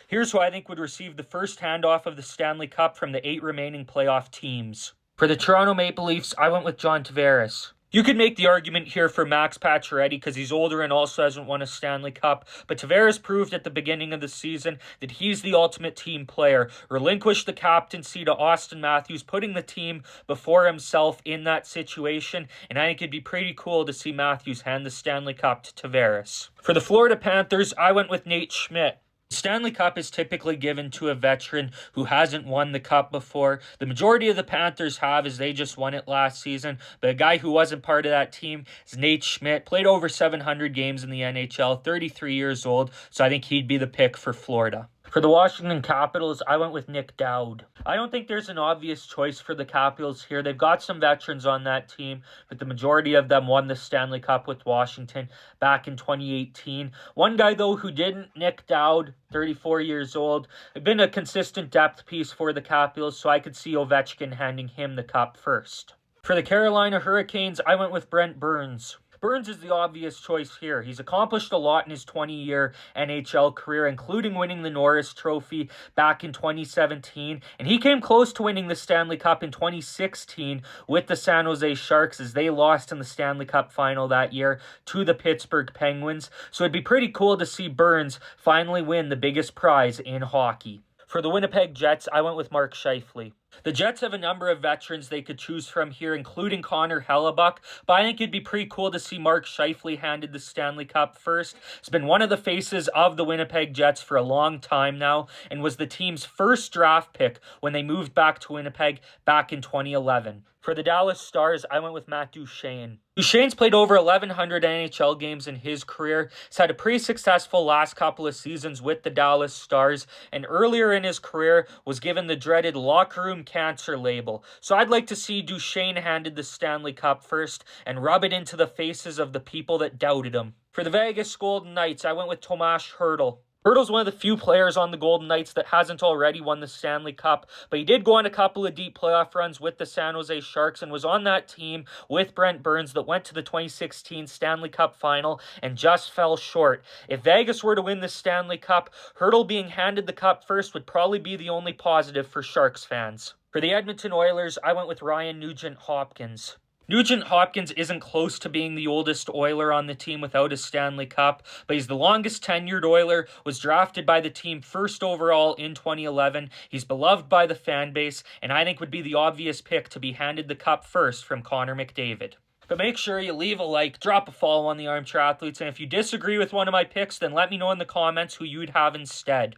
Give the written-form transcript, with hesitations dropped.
Here's who I think would receive the first handoff of the Stanley Cup from the 8 remaining playoff teams. For the Toronto Maple Leafs, I went with John Tavares. You could make the argument here for Max Pacioretty because he's older and also hasn't won a Stanley Cup, but Tavares proved at the beginning of the season that he's the ultimate team player, relinquished the captaincy to Austin Matthews, putting the team before himself in that situation, and I think it'd be pretty cool to see Matthews hand the Stanley Cup to Tavares. For the Florida Panthers, I went with Nate Schmidt. The Stanley Cup is typically given to a veteran who hasn't won the cup before. The majority of the Panthers have, as they just won it last season. But a guy who wasn't part of that team is Nate Schmidt. Played over 700 games in the NHL, 33 years old. So I think he'd be the pick for Florida. For the Washington Capitals, I went with Nick Dowd. I don't think there's an obvious choice for the Capitals here. They've got some veterans on that team, but the majority of them won the Stanley Cup with Washington back in 2018. One guy, though, who didn't, Nick Dowd, 34 years old, had been a consistent depth piece for the Capitals, so I could see Ovechkin handing him the cup first. For the Carolina Hurricanes, I went with Brent Burns. Burns is the obvious choice here. He's accomplished a lot in his 20-year NHL career, including winning the Norris Trophy back in 2017, and he came close to winning the Stanley Cup in 2016 with the San Jose Sharks as they lost in the Stanley Cup final that year to the Pittsburgh Penguins. So it'd be pretty cool to see Burns finally win the biggest prize in hockey. For the Winnipeg Jets, I went with Mark Scheifele. The Jets have a number of veterans they could choose from here, including Connor Hellebuck, but I think it'd be pretty cool to see Mark Scheifele handed the Stanley Cup first. He's been one of the faces of the Winnipeg Jets for a long time now, and was the team's first draft pick when they moved back to Winnipeg back in 2011. For the Dallas Stars, I went with Matt Duchene. Duchene's played over 1,100 NHL games in his career. He's had a pretty successful last couple of seasons with the Dallas Stars, and earlier in his career was given the dreaded locker room cancer label. So I'd like to see Duchene handed the Stanley Cup first and rub it into the faces of the people that doubted him. For the Vegas Golden Knights, I went with Tomas Hertl. Hertl's one of the few players on the Golden Knights that hasn't already won the Stanley Cup, but he did go on a couple of deep playoff runs with the San Jose Sharks and was on that team with Brent Burns that went to the 2016 Stanley Cup final and just fell short. If Vegas were to win the Stanley Cup, Hertl being handed the cup first would probably be the only positive for Sharks fans. For the Edmonton Oilers, I went with Ryan Nugent-Hopkins. Nugent-Hopkins isn't close to being the oldest Oiler on the team without a Stanley Cup, but he's the longest tenured Oiler, was drafted by the team first overall in 2011. He's beloved by the fan base, and I think would be the obvious pick to be handed the cup first from Connor McDavid. But make sure you leave a like, drop a follow on the Armchair Athletes, and if you disagree with one of my picks, then let me know in the comments who you'd have instead.